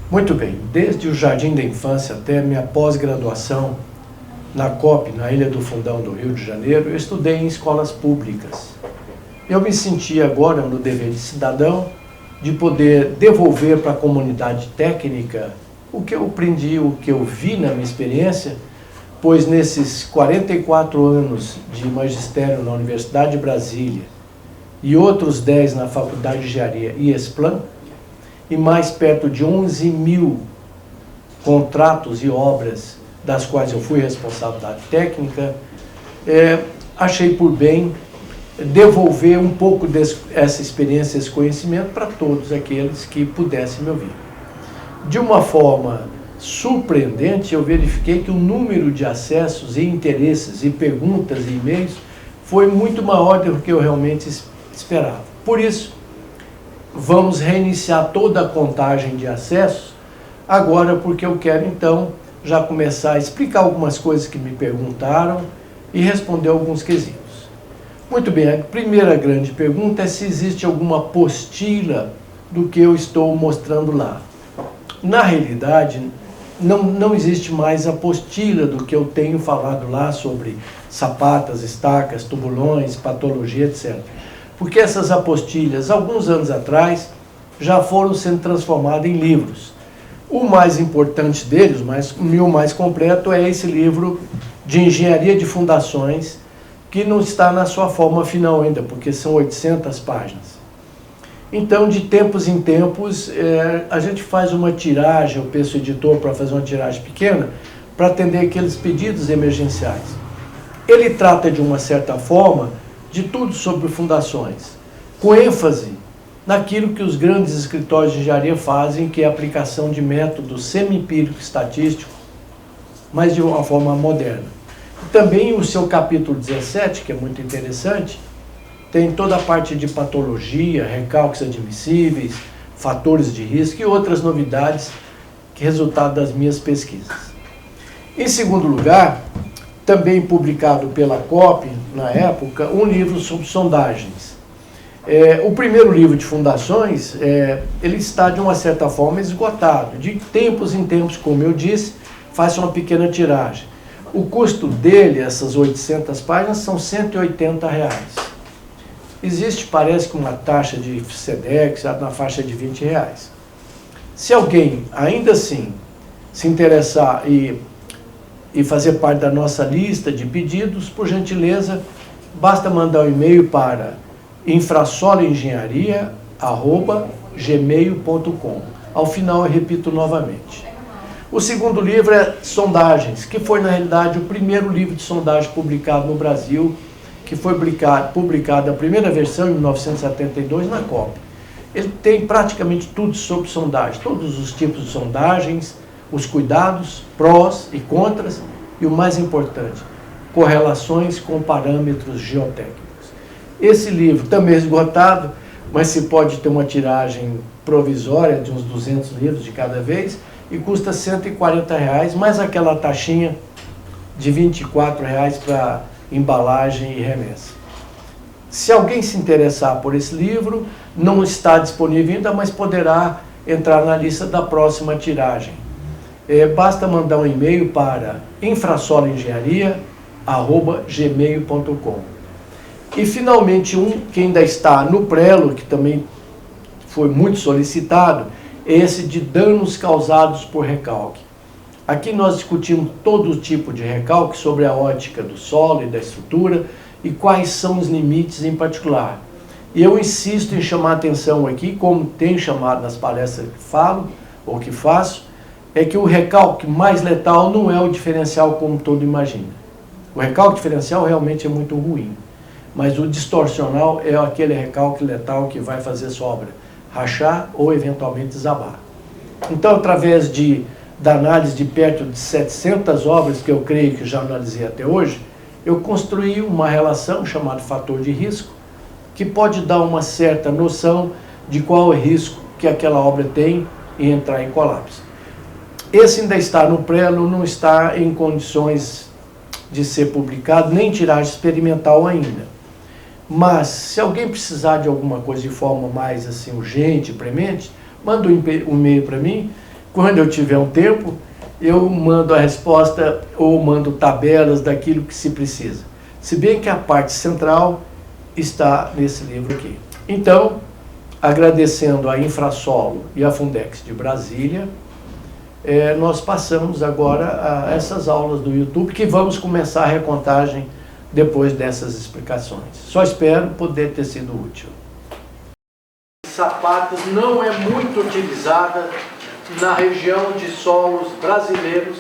Muito bem, desde o jardim da infância até minha pós-graduação na COP, na Ilha do Fundão do Rio de Janeiro, eu estudei em escolas públicas. Eu me senti agora no dever de cidadão de poder devolver para a comunidade técnica o que eu aprendi, o que eu vi na minha experiência, pois nesses 44 anos de magistério na Universidade de Brasília e outros 10 na Faculdade de Engenharia e Esplan, e mais perto de 11 mil contratos e obras das quais eu fui responsável da técnica, achei por bem devolver um pouco dessa experiência, esse conhecimento para todos aqueles que pudessem me ouvir. De uma forma surpreendente, eu verifiquei que o número de acessos e interesses e perguntas e e-mails foi muito maior do que eu realmente esperava. Por isso, vamos reiniciar toda a contagem de acessos agora, porque eu quero então já começar a explicar algumas coisas que me perguntaram e responder alguns quesitos. Muito bem, a primeira grande pergunta é se existe alguma apostila do que eu estou mostrando lá. Na realidade, não existe mais apostila do que eu tenho falado lá sobre sapatas, estacas, tubulões, patologia, etc. Porque essas apostilhas, alguns anos atrás, já foram sendo transformadas em livros. O mais importante deles, o meu mais completo, é esse livro de Engenharia de Fundações, que não está na sua forma final ainda, porque são 800 páginas. Então, de tempos em tempos, a gente faz uma tiragem, eu peço ao editor para fazer uma tiragem pequena, para atender aqueles pedidos emergenciais. Ele trata, de uma certa forma, de tudo sobre fundações, com ênfase naquilo que os grandes escritórios de engenharia fazem, que é a aplicação de método semi-empírico estatístico, mas de uma forma moderna. Também o seu capítulo 17, que é muito interessante, tem toda a parte de patologia, recálculos admissíveis, fatores de risco e outras novidades que resultado das minhas pesquisas. Em segundo lugar, também publicado pela COP, na época, um livro sobre sondagens. O primeiro livro de fundações, ele está de uma certa forma esgotado. De tempos em tempos, como eu disse, faço uma pequena tiragem. O custo dele, essas 800 páginas, são R$180. Existe, parece que uma taxa de SEDEX na faixa de R$20. Se alguém, ainda assim, se interessar e fazer parte da nossa lista de pedidos, por gentileza, basta mandar um e-mail para infrasoloengenharia@gmail.com. Ao final eu repito novamente. O segundo livro é Sondagens, que foi na realidade o primeiro livro de sondagem publicado no Brasil, que foi publicado a primeira versão em 1972 na COP. Ele tem praticamente tudo sobre sondagem, todos os tipos de sondagens, os cuidados, prós e contras, e o mais importante, correlações com parâmetros geotécnicos. Esse livro também é esgotado, mas se pode ter uma tiragem provisória de uns 200 livros de cada vez, e custa R$140, mais aquela taxinha de R$24 para embalagem e remessa. Se alguém se interessar por esse livro, não está disponível ainda, mas poderá entrar na lista da próxima tiragem. Basta mandar um e-mail para infrasoloengenharia@gmail.com. E finalmente que ainda está no prelo, que também foi muito solicitado, é esse de danos causados por recalque. Aqui nós discutimos todo tipo de recalque sobre a ótica do solo e da estrutura e quais são os limites em particular. E eu insisto em chamar a atenção aqui, como tenho chamado nas palestras que falo ou que faço, é que o recalque mais letal não é o diferencial como todo imagina. O recalque diferencial realmente é muito ruim, mas o distorcional é aquele recalque letal que vai fazer sua obra rachar ou eventualmente desabar. Então, através da análise de perto de 700 obras que eu creio que já analisei até hoje, eu construí uma relação chamada fator de risco, que pode dar uma certa noção de qual é o risco que aquela obra tem em entrar em colapso. Esse ainda está no prelo, não está em condições de ser publicado, nem tiragem experimental ainda. Mas, se alguém precisar de alguma coisa de forma mais assim, urgente, premente, manda um e-mail para mim, quando eu tiver um tempo, eu mando a resposta ou mando tabelas daquilo que se precisa. Se bem que a parte central está nesse livro aqui. Então, agradecendo a Infrasolo e a Fundex de Brasília, nós passamos agora a essas aulas do YouTube, que vamos começar a recontagem depois dessas explicações. Só espero poder ter sido útil. Sapatas não é muito utilizada na região de solos brasileiros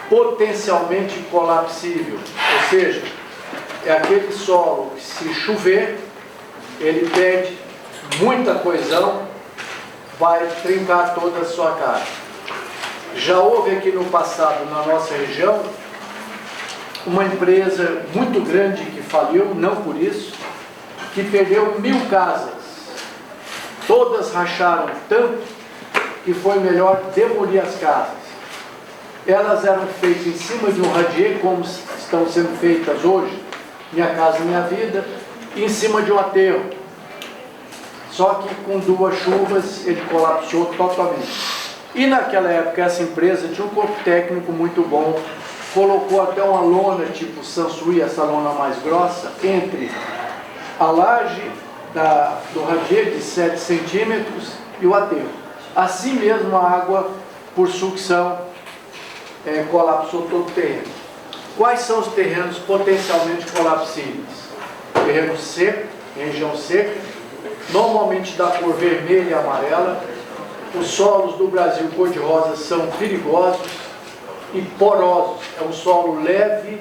potencialmente colapsível, ou seja, é aquele solo que, se chover, ele perde muita coesão, vai trincar toda a sua cara. Já houve aqui no passado, na nossa região, uma empresa muito grande que faliu, não por isso, que perdeu 1000 casas. Todas racharam tanto que foi melhor demolir as casas. Elas eram feitas em cima de um radier, como estão sendo feitas hoje, Minha Casa Minha Vida, e em cima de um aterro. Só que com 2 chuvas ele colapsou totalmente. E naquela época essa empresa tinha um corpo técnico muito bom, colocou até uma lona tipo Sansui, essa lona mais grossa, entre a laje do radier de 7 centímetros e o aterro. Assim mesmo a água, por sucção, colapsou todo o terreno. Quais são os terrenos potencialmente colapsíveis? Terreno seco, região seca, normalmente da cor vermelha e amarela. Os solos do Brasil cor-de-rosa são perigosos e porosos. É um solo leve,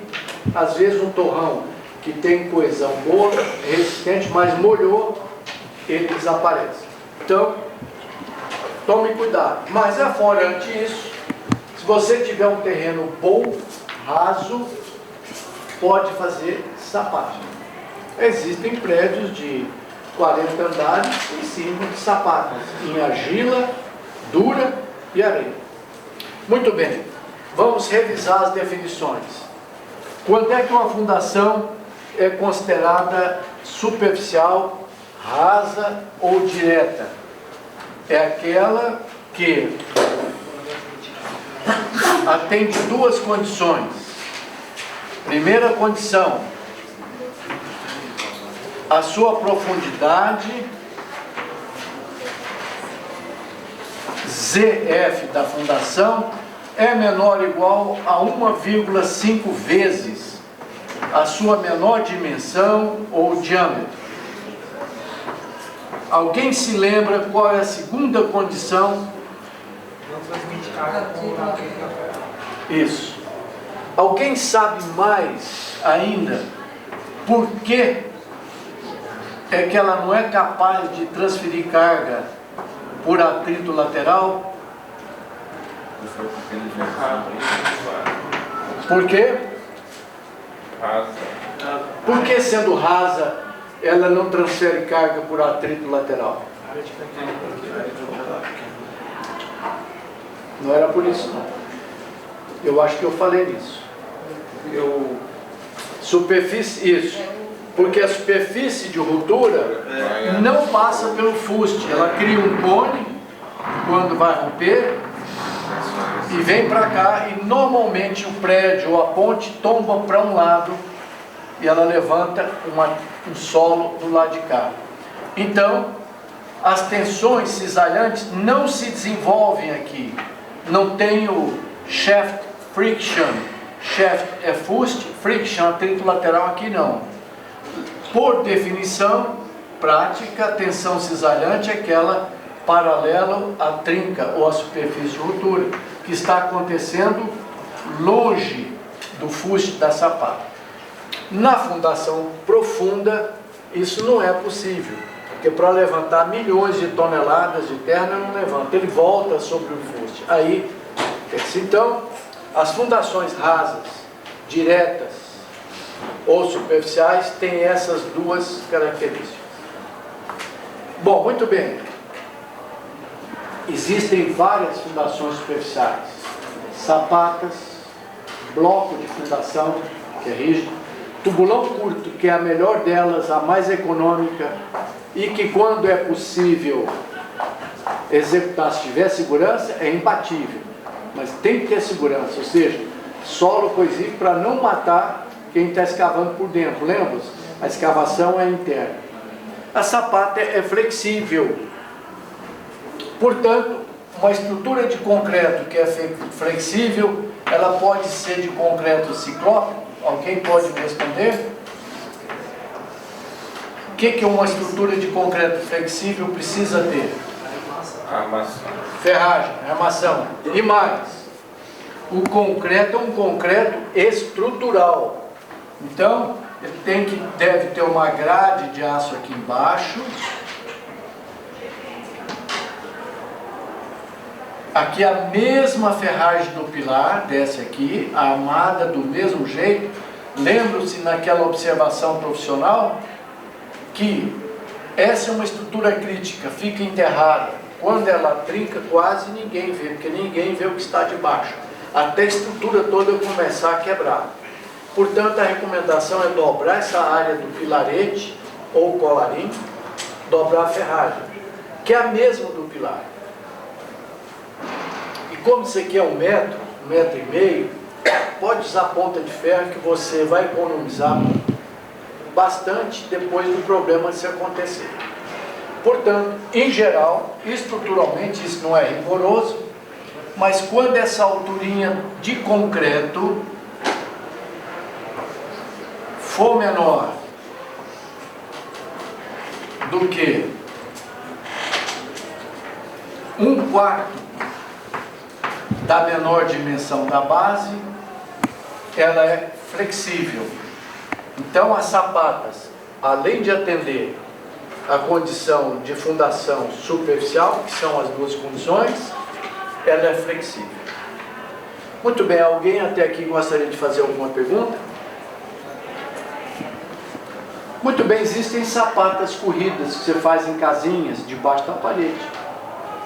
às vezes um torrão que tem coesão boa, resistente, mas molhou, ele desaparece. Então, tome cuidado. Mas afora disso, se você tiver um terreno bom, raso, pode fazer sapagem. Existem prédios de 40 andares em cima de sapatas, em argila, dura e areia. Muito bem, vamos revisar as definições. Quando é que uma fundação é considerada superficial, rasa ou direta? É aquela que atende 2 condições. Primeira condição, a sua profundidade, ZF da fundação, é menor ou igual a 1,5 vezes a sua menor dimensão ou diâmetro. Alguém se lembra qual é a segunda condição? Isso. Alguém sabe mais ainda por que é que ela não é capaz de transferir carga por atrito lateral? Por quê? Por que, sendo rasa, ela não transfere carga por atrito lateral? Não era por isso, não. Eu acho que eu falei nisso. Superfície, isso. Porque a superfície de ruptura não passa pelo fuste. Ela cria um cone quando vai romper e vem para cá, e normalmente o prédio ou a ponte tomba para um lado e ela levanta um solo do lado de cá. Então, as tensões cisalhantes não se desenvolvem aqui. Não tem o shaft friction. Shaft é fuste, friction, atrito lateral, aqui não. Por definição prática, a tensão cisalhante é aquela paralelo à trinca ou à superfície de ruptura, que está acontecendo longe do fuste da sapata. Na fundação profunda, isso não é possível, porque para levantar milhões de toneladas de terra não levanta, ele volta sobre o fuste. Aí, então, as fundações rasas, diretas ou superficiais têm essas 2 características. Bom, muito bem. Existem várias fundações superficiais. Sapatas, bloco de fundação, que é rígido, tubulão curto, que é a melhor delas, a mais econômica, e que, quando é possível, executar, se tiver segurança, é imbatível. Mas tem que ter segurança, ou seja, solo coesivo para não matar quem está escavando por dentro. Lembra? A escavação é interna. A sapata é flexível. Portanto, uma estrutura de concreto que é flexível, ela pode ser de concreto ciclópico? Alguém pode me responder? O que uma estrutura de concreto flexível precisa ter? Armação. Ferragem, armação. E mais, o concreto é um concreto estrutural. Então, ele deve ter uma grade de aço aqui embaixo. Aqui a mesma ferragem do pilar, desce aqui, armada do mesmo jeito. Lembram-se naquela observação profissional que essa é uma estrutura crítica, fica enterrada. Quando ela trinca, quase ninguém vê, porque ninguém vê o que está debaixo, até a estrutura toda começar a quebrar. Portanto, a recomendação é dobrar essa área do pilarete ou colarinho, dobrar a ferragem, que é a mesma do pilar. E como isso aqui é 1 metro, 1,5 metros, pode usar ponta de ferro que você vai economizar bastante depois do problema se acontecer. Portanto, em geral, estruturalmente, isso não é rigoroso, mas quando essa alturinha de concreto for menor do que 1/4 da menor dimensão da base, ela é flexível. Então, as sapatas, além de atender a condição de fundação superficial, que são as duas condições, ela é flexível. Muito bem, alguém até aqui gostaria de fazer alguma pergunta? Muito bem, existem sapatas corridas que você faz em casinhas, debaixo da parede.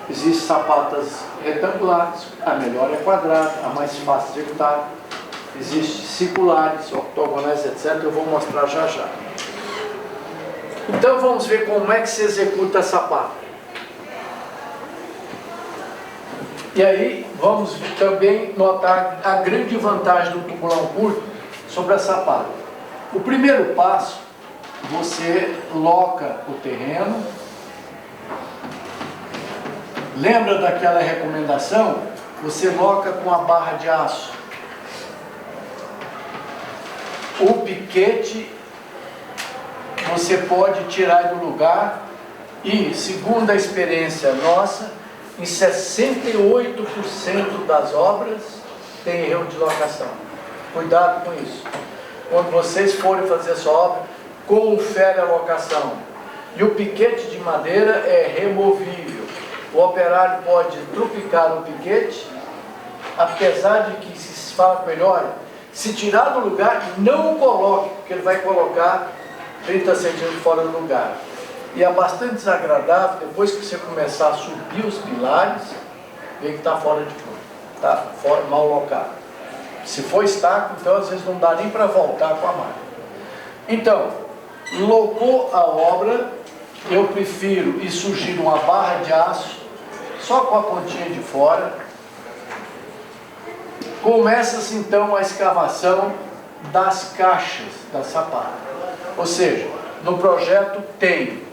Existem sapatas retangulares, a melhor é quadrada, a mais fácil de executar. Existem circulares, octogonais, etc. Eu vou mostrar já já. Então vamos ver como é que se executa a sapata. E aí vamos também notar a grande vantagem do tubulão curto sobre a sapata. O primeiro passo, você loca o terreno. Lembra daquela recomendação? Você loca com a barra de aço. O piquete você pode tirar do lugar e, segundo a experiência nossa, em 68% das obras tem erro de locação. Cuidado com isso. Quando vocês forem fazer essa obra, confere a locação. E o piquete de madeira é removível. O operário pode trupicar o piquete, apesar de que se fala melhor, se tirar do lugar, não o coloque, porque ele vai colocar 30 centímetros fora do lugar. E é bastante desagradável, depois que você começar a subir os pilares, ver que está fora de ponto, está mal locado. Se for estaco, então às vezes não dá nem para voltar com a máquina. Então, locou a obra, eu prefiro e sugiro uma barra de aço, só com a pontinha de fora. Começa-se então a escavação das caixas da sapata. Ou seja, no projeto tem,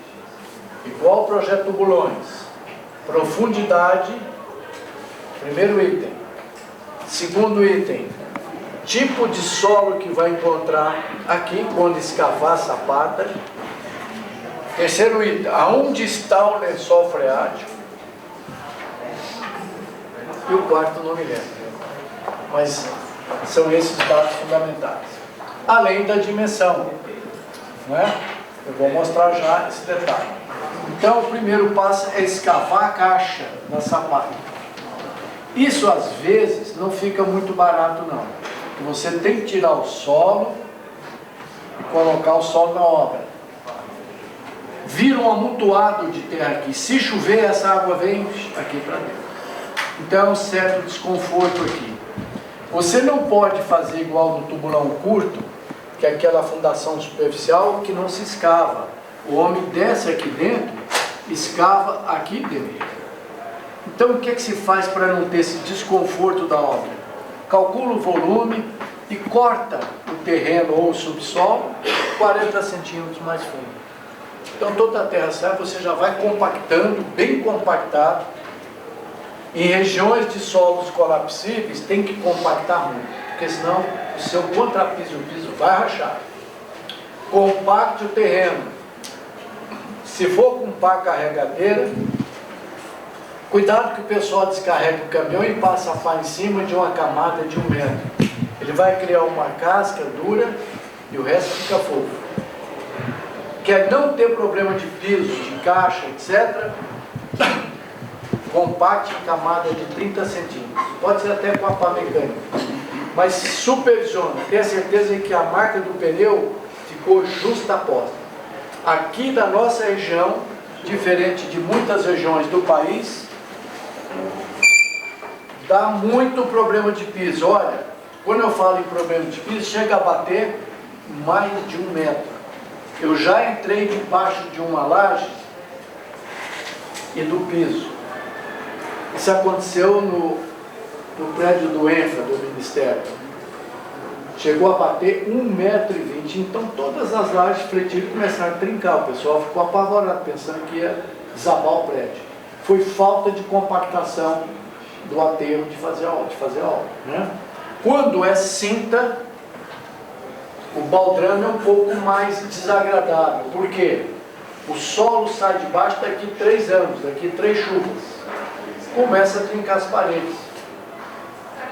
igual o projeto do Bulões, profundidade, primeiro item. Segundo item, tipo de solo que vai encontrar aqui quando escavar a sapata. Terceiro item, aonde está o lençol freático. E o quarto não me lembro. Mas são esses dados fundamentais. Além da dimensão. Não é? Eu vou mostrar já esse detalhe. Então, o primeiro passo é escavar a caixa da sapata. Isso, às vezes, não fica muito barato, não. Você tem que tirar o solo e colocar o solo na obra. Vira um amontoado de terra aqui. Se chover, essa água vem aqui para dentro. Então, é um certo desconforto aqui. Você não pode fazer igual no tubulão curto, que é aquela fundação superficial que não se escava. O homem desce aqui dentro, escava aqui dentro. Então o que é que se faz para não ter esse desconforto da obra? Calcula o volume e corta o terreno ou o subsolo 40 centímetros mais fundo. Então toda a terra sai, você já vai compactando, bem compactado. Em regiões de solos colapsíveis tem que compactar muito, porque senão o seu contrapiso, o piso vai rachar. Compacte o terreno. Se for com pá carregadeira, cuidado que o pessoal descarrega o caminhão e passa a pá em cima de uma camada de 1 metro. Ele vai criar uma casca dura e o resto fica fofo. Quer não ter problema de piso, de caixa, etc., compacte em camada de 30 centímetros. Pode ser até com a pá mecânica. Mas supervisiona, tenha certeza que a marca do pneu ficou justaposta. Aqui da nossa região, diferente de muitas regiões do país, dá muito problema de piso. Olha, quando eu falo em problema de piso, chega a bater mais de 1 metro. Eu já entrei debaixo de uma laje e do piso. Isso aconteceu no prédio do ENFRA, do Ministério. Chegou a bater 1,20 metro. Então todas as lajes fretilhas começaram a trincar. O pessoal ficou apavorado, pensando que ia desabar o prédio. Foi falta de compactação do aterro de fazer a obra. Né? Quando é cinta, o baldrame é um pouco mais desagradável. Por quê? O solo sai de baixo daqui 3 anos, daqui 3 chuvas. Começa a trincar as paredes.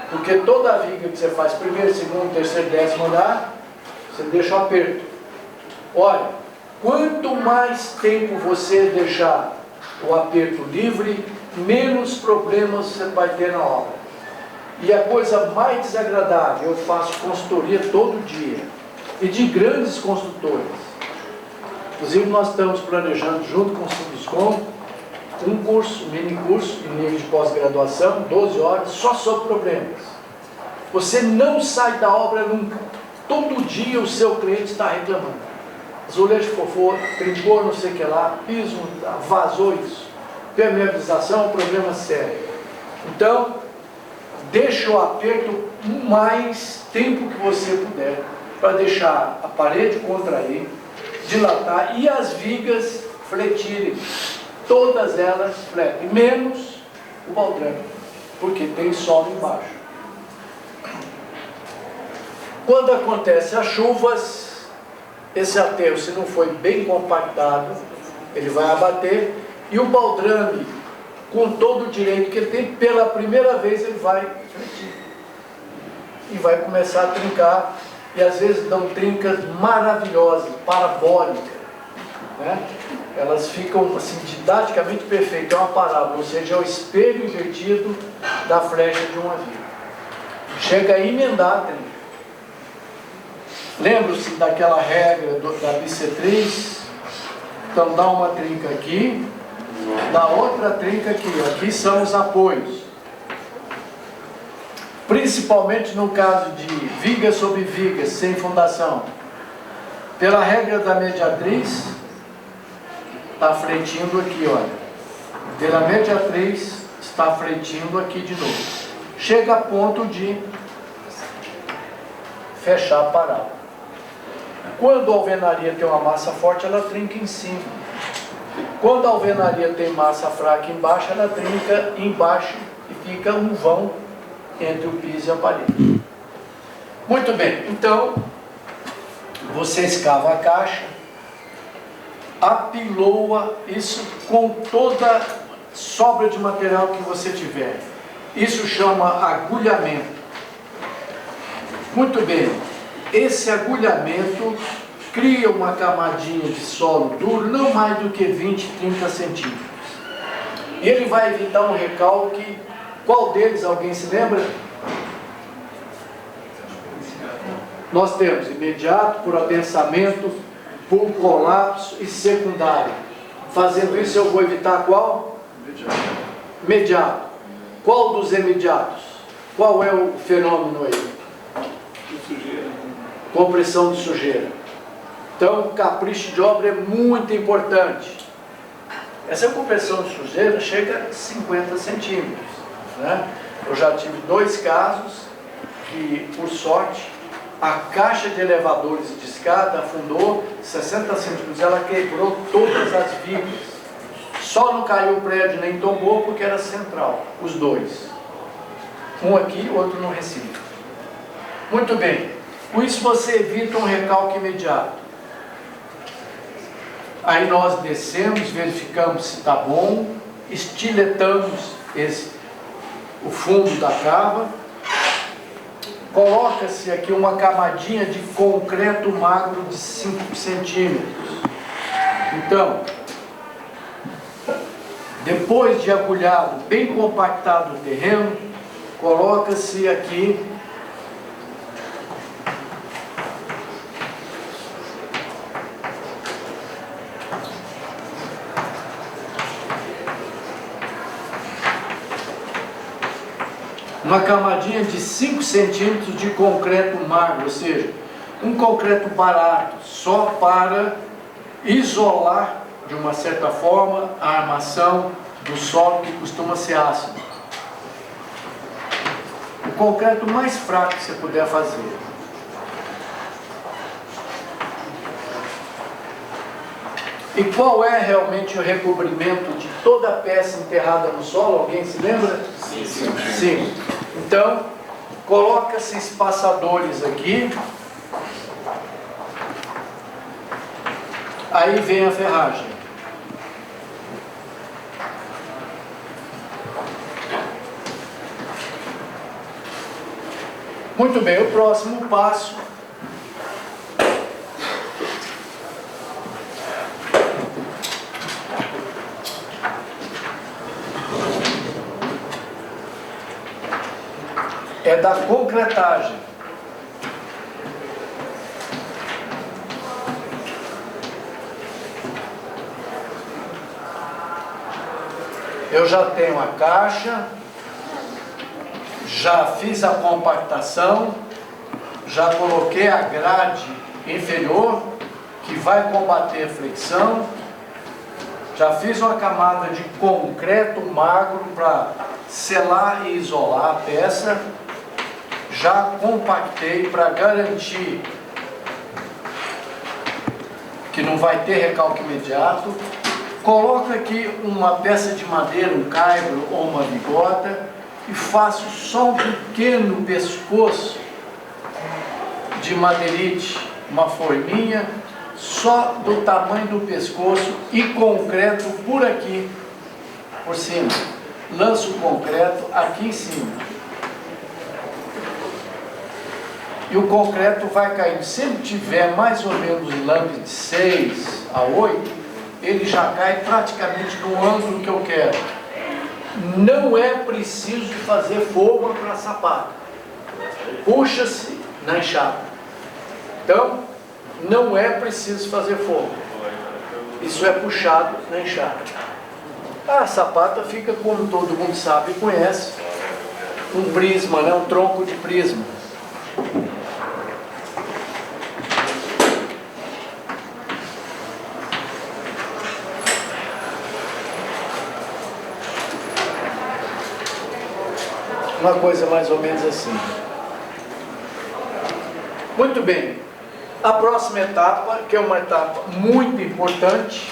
Porque toda a viga que você faz, primeiro, segundo, terceiro, 10º andar, você deixa o aperto. Olha, quanto mais tempo você deixar o aperto livre, menos problemas você vai ter na obra. E a coisa mais desagradável, eu faço consultoria todo dia, e de grandes construtores. Inclusive nós estamos planejando, junto com o Sinduscom, um curso, mini curso, em nível de pós-graduação, 12 horas, só sobre problemas. Você não sai da obra nunca. Todo dia o seu cliente está reclamando. Azulejo fofo, trincou não sei o que lá, piso, vazou isso. Permeabilização é um problema sério. Então, deixa o aperto o mais tempo que você puder, para deixar a parede contrair, dilatar e as vigas fletirem. Todas elas fletem, menos o baldrame, porque tem solo embaixo. Quando acontecem as chuvas, esse aterro, se não foi bem compactado, ele vai abater, e o baldrame, com todo o direito que ele tem, pela primeira vez ele vai fletir. E vai começar a trincar, e às vezes dão trincas maravilhosas, parabólicas, né? Elas ficam assim, didaticamente perfeitas, é uma parábola, ou seja, é o espelho invertido da flecha de um avião. Chega a emendar a trinca. Lembra-se daquela regra da bissetriz? Então dá uma trinca aqui, dá outra trinca aqui. Aqui são os apoios. Principalmente no caso de vigas sobre vigas, sem fundação. Pela regra da mediatriz, está fretindo aqui, olha. Pela mediatriz, está fretindo aqui de novo. Chega a ponto de fechar a parada. Quando a alvenaria tem uma massa forte, ela trinca em cima. Quando a alvenaria tem massa fraca embaixo, ela trinca embaixo e fica um vão entre o piso e a parede. Muito bem, então você escava a caixa, apiloa isso com toda sobra de material que você tiver. Isso chama agulhamento. Muito bem, esse agulhamento cria uma camadinha de solo duro, não mais do que 20, 30 centímetros. E ele vai evitar um recalque. Qual deles, alguém se lembra? Nós temos imediato, por adensamento, por colapso e secundário. Fazendo isso eu vou evitar qual? Imediato. Qual dos imediatos? Qual é o fenômeno aí? Compressão de sujeira. Então, o capricho de obra é muito importante. Essa compressão de sujeira chega a 50 centímetros. Né? Eu já tive 2 casos que, por sorte, a caixa de elevadores de escada afundou 60 centímetros, ela quebrou todas as vigas. Só não caiu o prédio nem tombou porque era central, os 2. Um aqui, outro no Recife. Muito bem, com isso você evita um recalque imediato. Aí nós descemos, verificamos se está bom, estiletamos o fundo da cava, coloca-se aqui uma camadinha de concreto magro de 5 centímetros. Então, depois de agulhado, bem compactado o terreno, coloca-se aqui uma camadinha de 5 centímetros de concreto magro, ou seja, um concreto barato, só para isolar, de uma certa forma, a armação do solo que costuma ser ácido. O concreto mais fraco que você puder fazer. E qual é realmente o recobrimento de toda a peça enterrada no solo? Alguém se lembra? Sim. Então, coloca-se espaçadores aqui. Aí vem a ferragem. Muito bem, o próximo passo é da concretagem. Eu já tenho a caixa, já fiz a compactação, já coloquei a grade inferior, que vai combater a fricção, já fiz uma camada de concreto magro para selar e isolar a peça, já compactei para garantir que não vai ter recalque imediato. Coloco aqui uma peça de madeira, um caibro ou uma bigota, e faço só um pequeno pescoço de madeirite, uma forminha, só do tamanho do pescoço, e concreto por aqui, por cima. Lanço o concreto aqui em cima. E o concreto vai caindo. Se ele tiver mais ou menos lâmpada de 6 a 8, ele já cai praticamente no ângulo que eu quero. Não é preciso fazer forma para sapato. Puxa-se na enxada. Então, não é preciso fazer forma. Isso é puxado na enxada. A sapata fica, como todo mundo sabe e conhece, um prisma, né? Um tronco de prisma. Uma coisa mais ou menos assim. Muito bem. A próxima etapa, que é uma etapa muito importante,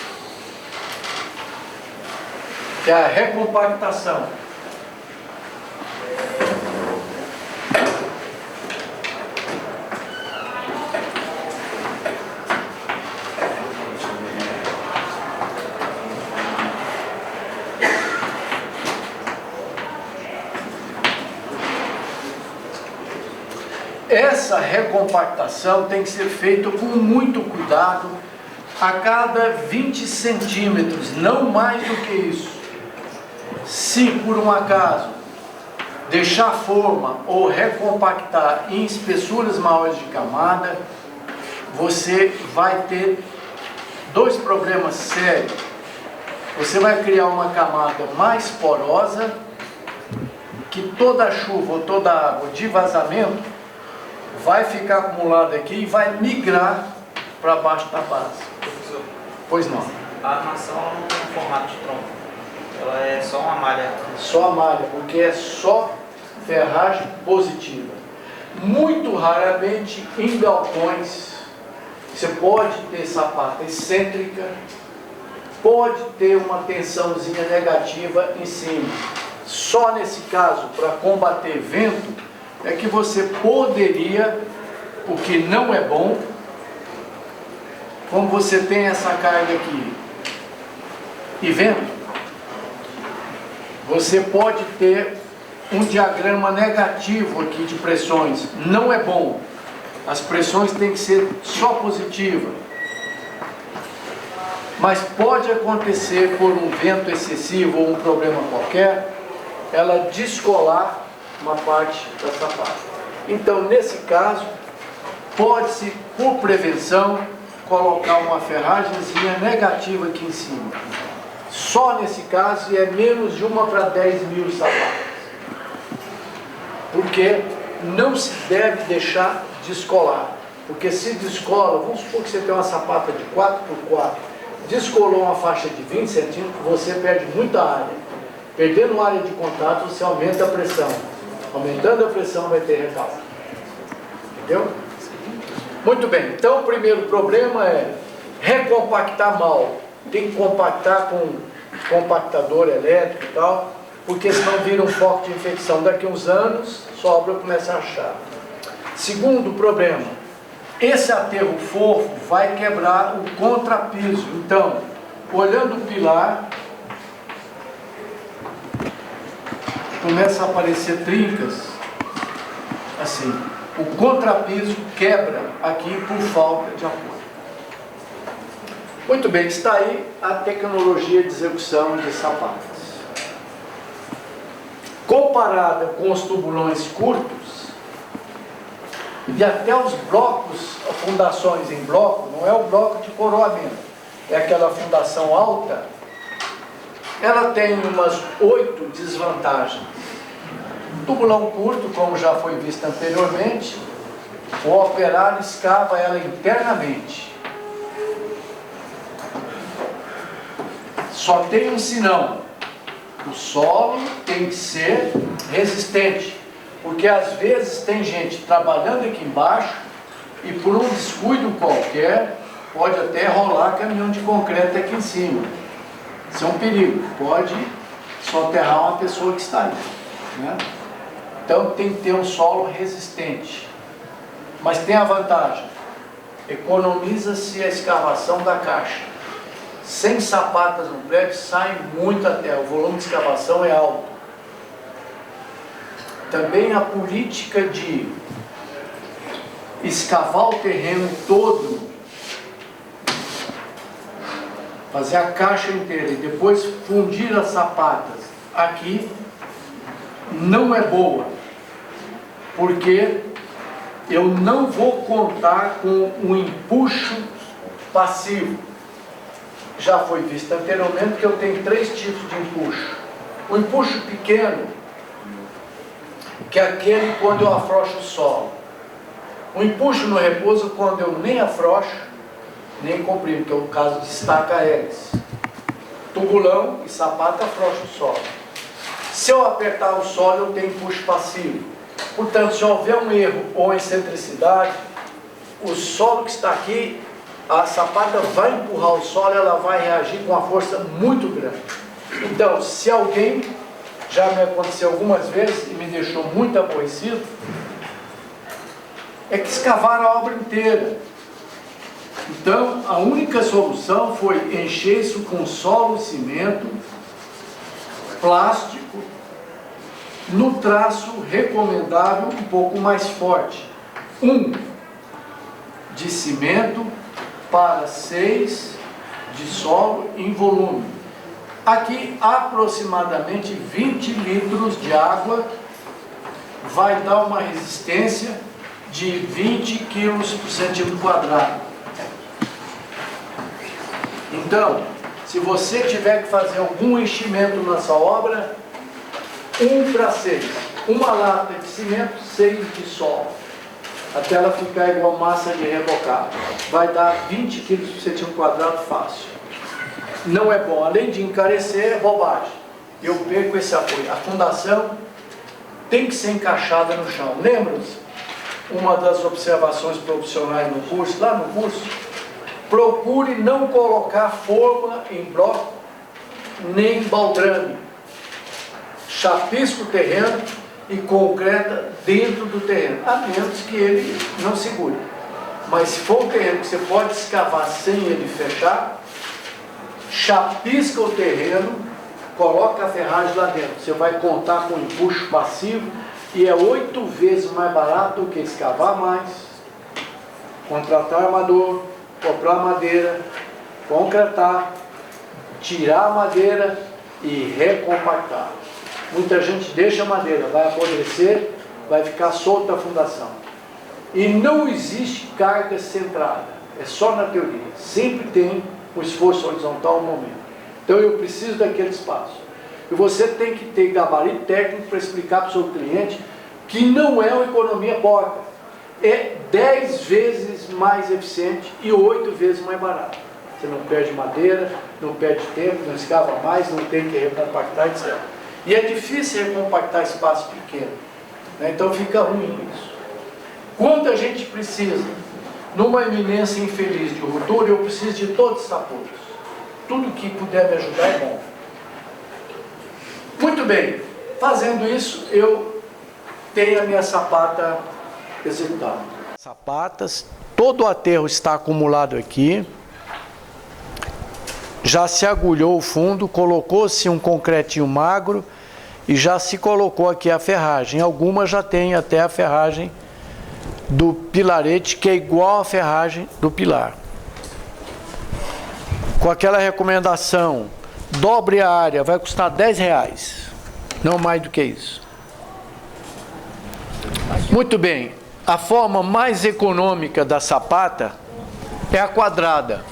é a recompactação. Essa recompactação tem que ser feita com muito cuidado, a cada 20 centímetros, não mais do que isso. Se por um acaso deixar forma ou recompactar em espessuras maiores de camada, você vai ter 2 problemas sérios. Você vai criar uma camada mais porosa, que toda a chuva ou toda a água de vazamento vai ficar acumulado aqui e vai migrar para baixo da base. Professor, Pois não. A armação ela não tem um formato de tronco, ela é só uma malha. Só a malha, porque é só ferragem positiva. Muito raramente em galpões você pode ter sapata excêntrica, pode ter uma tensãozinha negativa em cima. Só nesse caso, para combater vento, é que você poderia, o que não é bom, como você tem essa carga aqui e vento, você pode ter um diagrama negativo aqui de pressões. Não é bom. As pressões têm que ser só positivas. Mas pode acontecer por um vento excessivo ou um problema qualquer, ela descolar uma parte da sapata. Então, nesse caso, pode-se, por prevenção, colocar uma ferragemzinha negativa aqui em cima. Só nesse caso, e é menos de 1 para 10 mil sapatas. Porque não se deve deixar descolar. Porque se descola, vamos supor que você tem uma sapata de 4x4, descolou uma faixa de 20 centímetros, você perde muita área. Perdendo área de contato, você aumenta a pressão. Aumentando a pressão, vai ter recalque. Entendeu? Muito bem. Então, o primeiro problema é recompactar mal. Tem que compactar com compactador elétrico e tal, porque senão vira um foco de infecção. Daqui a uns anos, sua obra começa a achar. Segundo problema, esse aterro fofo vai quebrar o contrapiso. Então, olhando o pilar, começa a aparecer trincas, assim. O contrapiso quebra aqui por falta de apoio. Muito bem, está aí a tecnologia de execução de sapatas. Comparada com os tubulões curtos, e até os blocos, fundações em bloco, não é o bloco de coroamento, é aquela fundação alta, ela tem umas 8 desvantagens. Tubulão curto, como já foi visto anteriormente, o operário escava ela internamente. Só tem um sinão: o solo tem que ser resistente, porque às vezes tem gente trabalhando aqui embaixo e por um descuido qualquer pode até rolar caminhão de concreto aqui em cima. Isso é um perigo, pode soterrar uma pessoa que está aí, né? Então tem que ter um solo resistente. Mas tem a vantagem: economiza-se a escavação da caixa. Sem sapatas no prédio sai muito até, o volume de escavação é alto. Também a política de escavar o terreno todo, fazer a caixa inteira e depois fundir as sapatas aqui, não é boa, porque eu não vou contar com um empuxo passivo. Já foi visto anteriormente que eu tenho 3 tipos de empuxo. O empuxo pequeno, que é aquele quando eu afrouxo o solo. O empuxo no repouso, quando eu nem afrouxo, nem comprimo, que é o caso de estaca-hélice. Tubulão e sapata afrouxa o solo. Se eu apertar o solo, eu tenho empuxo passivo. Portanto, se houver um erro ou excentricidade, o solo que está aqui, a sapata vai empurrar o solo, ela vai reagir com uma força muito grande. Então, se alguém, já me aconteceu algumas vezes e me deixou muito aborrecido, é que escavaram a obra inteira. Então, a única solução foi encher isso com solo e cimento, plástico, no traço recomendável um pouco mais forte. 1 de cimento para 6 de solo em volume. Aqui, aproximadamente 20 litros de água vai dar uma resistência de 20 quilos por centímetro quadrado. Então, se você tiver que fazer algum enchimento nessa obra, 1 para 6. Uma lata de cimento, 6 de solo. Até ela ficar igual massa de rebocado. Vai dar 20 quilos por centímetro quadrado fácil. não é bom. Além de encarecer, é bobagem. Eu perco esse apoio. A fundação tem que ser encaixada no chão. Lembra-se? Uma das observações profissionais no curso, lá no curso, procure não colocar forma em bloco, nem baldrame. Chapisca o terreno e concreta dentro do terreno, a menos que ele não segure. Mas se for um terreno que você pode escavar sem ele fechar, chapisca o terreno, coloca a ferragem lá dentro. Você vai contar com empuxo passivo e é 8 vezes mais barato do que escavar mais, contratar armador, comprar madeira, concretar, tirar a madeira e recompactar. Muita gente deixa a madeira, vai apodrecer, vai ficar solta a fundação. E não existe carga centrada, é só na teoria. Sempre tem um esforço horizontal no momento. Então eu preciso daquele espaço. E você tem que ter gabarito técnico para explicar para o seu cliente que não é uma economia porca. É 10 vezes mais eficiente e 8 vezes mais barato. Você não perde madeira, não perde tempo, não escava mais, não tem que recompactar, etc. E é difícil recompactar espaço pequeno, né? Então fica ruim isso. Quando a gente precisa, numa eminência infeliz de ruptura, eu preciso de todos os apoios. Tudo que puder me ajudar é bom. Muito bem, fazendo isso, eu tenho a minha sapata executada. Sapatas, todo o aterro está acumulado aqui. Já se agulhou o fundo, colocou-se um concretinho magro e já se colocou aqui a ferragem. Algumas já tem até a ferragem do pilarete, que é igual à ferragem do pilar. Com aquela recomendação, dobre a área, vai custar R$10, não mais do que isso. Muito bem, a forma mais econômica da sapata é a quadrada.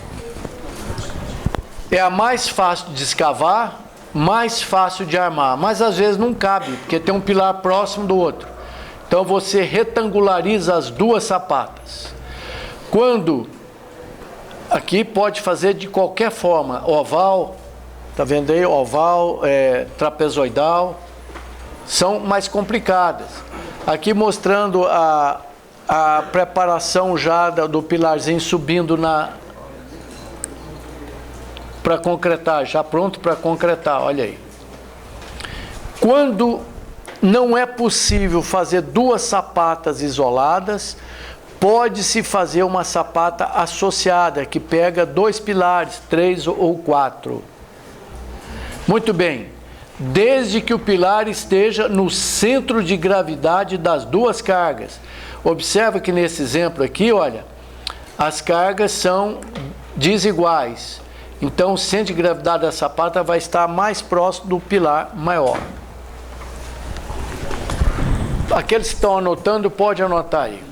É a mais fácil de escavar, mais fácil de armar, mas às vezes não cabe, porque tem um pilar próximo do outro. Então você retangulariza as duas sapatas. Quando, aqui pode fazer de qualquer forma, oval, tá vendo aí, oval, trapezoidal, são mais complicadas. Aqui mostrando a preparação já do pilarzinho subindo para concretar, já pronto para concretar, olha aí. Quando não é possível fazer duas sapatas isoladas, pode-se fazer uma sapata associada, que pega 2 pilares, 3 ou 4. Muito bem, desde que o pilar esteja no centro de gravidade das duas cargas. Observa que nesse exemplo aqui, olha, as cargas são desiguais. Então o centro de gravidade da sapata vai estar mais próximo do pilar maior. Aqueles que estão anotando, pode anotar aí.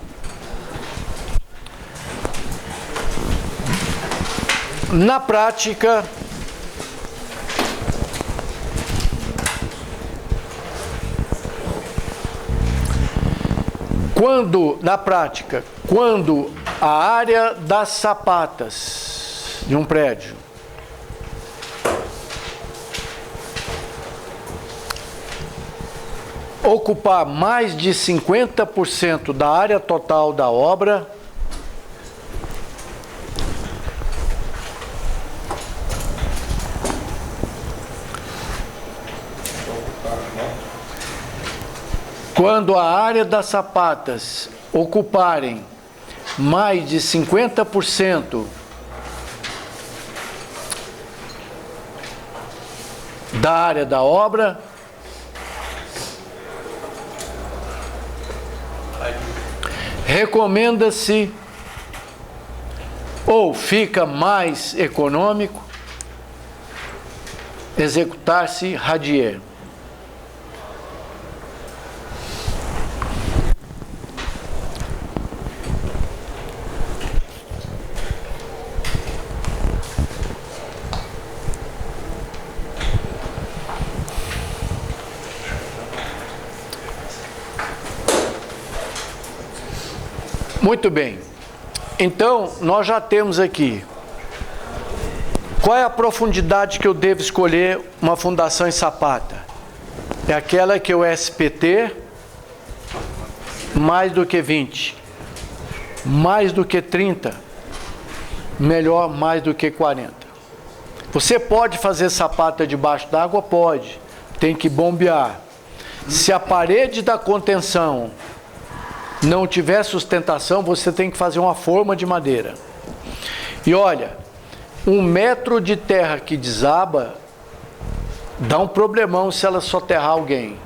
Na prática, quando a área das sapatas de um prédio ocupar mais de 50% da área total da obra, quando a área das sapatas ocuparem mais de 50% da área da obra, recomenda-se, ou fica mais econômico, executar-se radier. Muito bem, então nós já temos aqui Qual é a profundidade que eu devo escolher uma fundação em sapata? É aquela que o SPT mais do que 20, mais do que 30, melhor mais do que 40. Você pode fazer sapata debaixo d'água? Pode, tem que bombear. Se a parede da contenção não tiver sustentação, você tem que fazer uma forma de madeira. E olha, 1 metro de terra que desaba dá um problemão se ela soterrar alguém.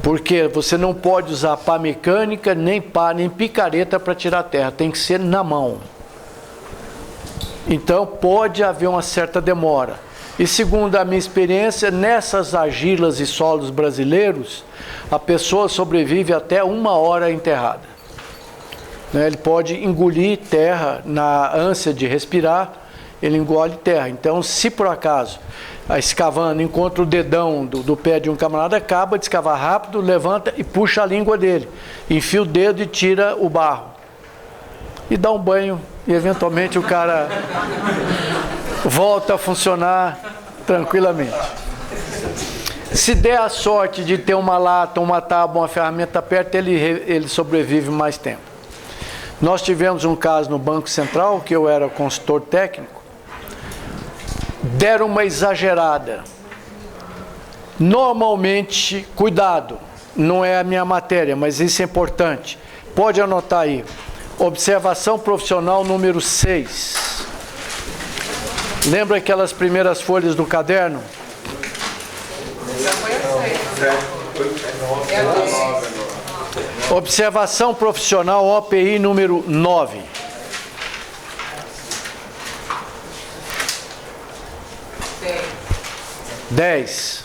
Porque você não pode usar pá mecânica, nem pá, nem picareta para tirar a terra. Tem que ser na mão. Então pode haver uma certa demora. E segundo a minha experiência, nessas argilas e solos brasileiros, a pessoa sobrevive até 1 hora enterrada. Ele pode engolir terra na ânsia de respirar, ele engole terra. Então, se por acaso, escavando, encontra o dedão do pé de um camarada, acaba de escavar rápido, levanta e puxa a língua dele. Enfia o dedo e tira o barro. E dá um banho, e eventualmente o cara volta a funcionar tranquilamente. Se der a sorte de ter uma lata, uma tábua, uma ferramenta perto, ele sobrevive mais tempo. Nós tivemos um caso no Banco Central, que eu era consultor técnico, deram uma exagerada. Normalmente, cuidado, não é a minha matéria, mas isso é importante. Pode anotar aí. Observação profissional número 6. Lembra aquelas primeiras folhas do caderno? Observação profissional OPI número 9. Dez.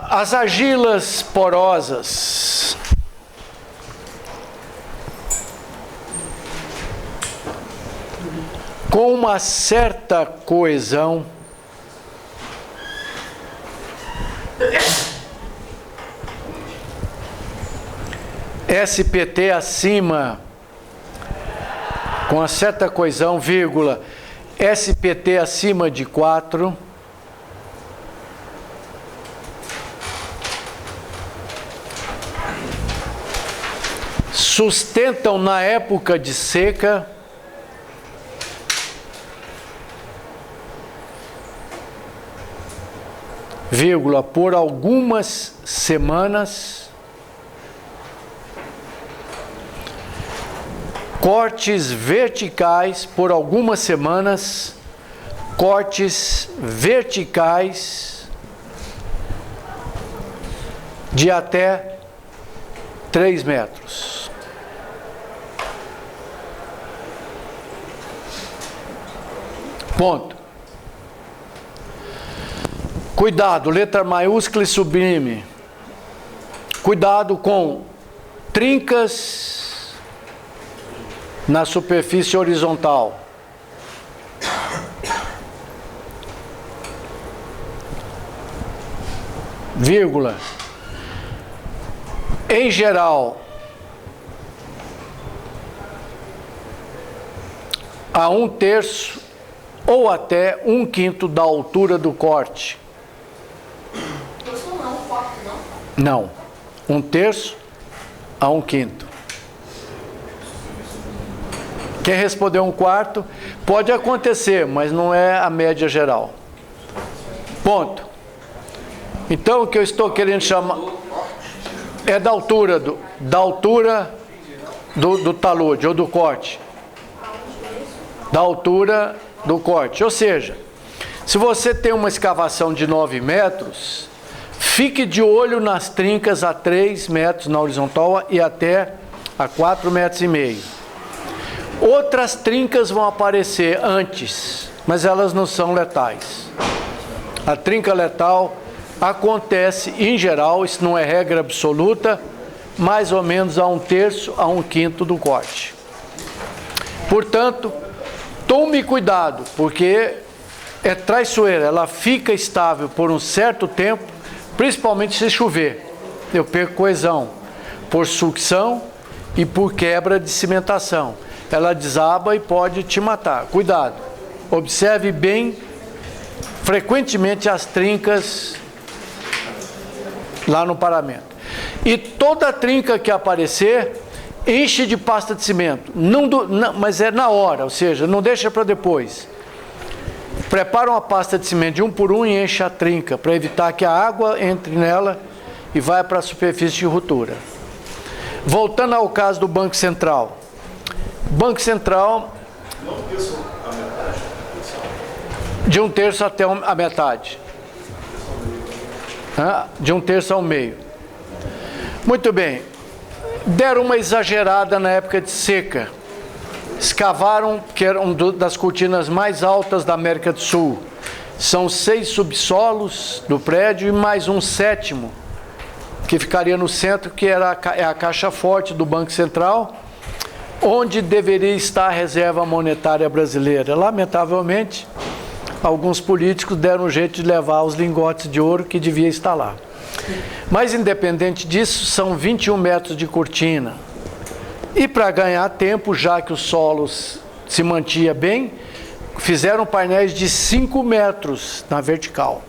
As argilas porosas com uma certa coesão SPT acima com uma certa coesão, vírgula, SPT acima de 4, sustentam na época de seca, vírgula, por algumas semanas, cortes verticais por algumas semanas, cortes verticais de até 3 metros. Ponto. Cuidado, letra maiúscula e sublime. Cuidado com trincas na superfície horizontal. Vírgula. Em geral, a 1/3 ou até 1/5 da altura do corte. Isso não é um quarto, não? Não. 1/3 a 1/5. Quem respondeu 1/4 pode acontecer, mas não é a média geral. Ponto. Então o que eu estou querendo chamar é da altura do talude ou do corte. Da altura do corte. Ou seja, se você tem uma escavação de 9 metros, fique de olho nas trincas a 3 metros na horizontal e até a 4,5 metros. Outras trincas vão aparecer antes, mas elas não são letais. A trinca letal acontece, em geral, isso não é regra absoluta, mais ou menos a 1/3 a 1/5 do corte. Portanto, tome cuidado, porque é traiçoeira, ela fica estável por um certo tempo, principalmente se chover. Eu perco coesão por sucção e por quebra de cimentação. Ela desaba e pode te matar. Cuidado, observe bem, frequentemente as trincas lá no paramento. E toda trinca que aparecer, enche de pasta de cimento, mas é na hora, ou seja, não deixa para depois. Prepara uma pasta de cimento de um por um e enche a trinca, para evitar que a água entre nela e vá para a superfície de ruptura. Voltando ao caso do Banco Central. Banco Central, de 1/3 até a metade. De 1/3 ao meio. Muito bem. Deram uma exagerada na época de seca. Escavaram, que era uma das cortinas mais altas da América do Sul. São 6 subsolos do prédio e mais um 7º, que ficaria no centro, que era a caixa forte do Banco Central, onde deveria estar a reserva monetária brasileira. Lamentavelmente, alguns políticos deram um jeito de levar os lingotes de ouro que devia estar lá. Mas, independente disso, são 21 metros de cortina. E para ganhar tempo, já que o solo se mantinha bem, fizeram painéis de 5 metros na vertical.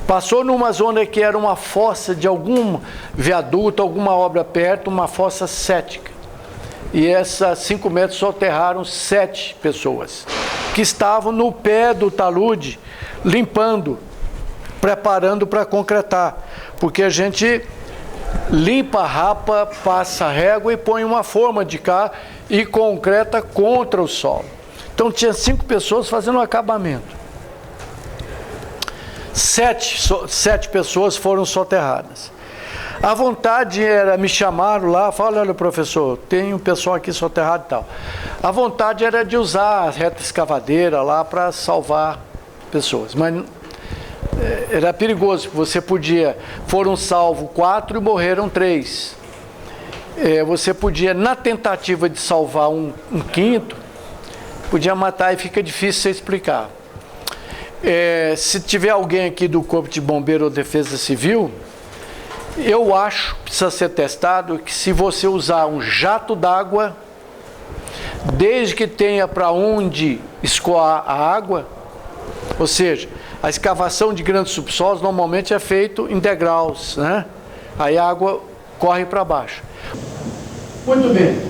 Passou numa zona que era uma fossa de algum viaduto, alguma obra perto, uma fossa cética. E essas 5 metros soterraram 7 pessoas, que estavam no pé do talude, limpando, preparando para concretar. Porque a gente limpa, rapa, passa régua e põe uma forma de cá e concreta contra o solo. Então tinha 5 pessoas fazendo um acabamento. 7 pessoas foram soterradas. A vontade era, me chamaram lá, falaram, olha professor, tem um pessoal aqui soterrado e tal. A vontade era de usar a reta escavadeira lá para salvar pessoas, mas era perigoso, você podia, foram salvos 4 e morreram 3. Você podia, na tentativa de salvar um quinto, podia matar e fica difícil você explicar. Se tiver alguém aqui do Corpo de Bombeiro ou Defesa Civil, eu acho, precisa ser testado, que se você usar um jato d'água, desde que tenha para onde escoar a água, ou seja, a escavação de grandes subsolos normalmente é feito em degraus, né? Aí a água corre para baixo. Muito bem.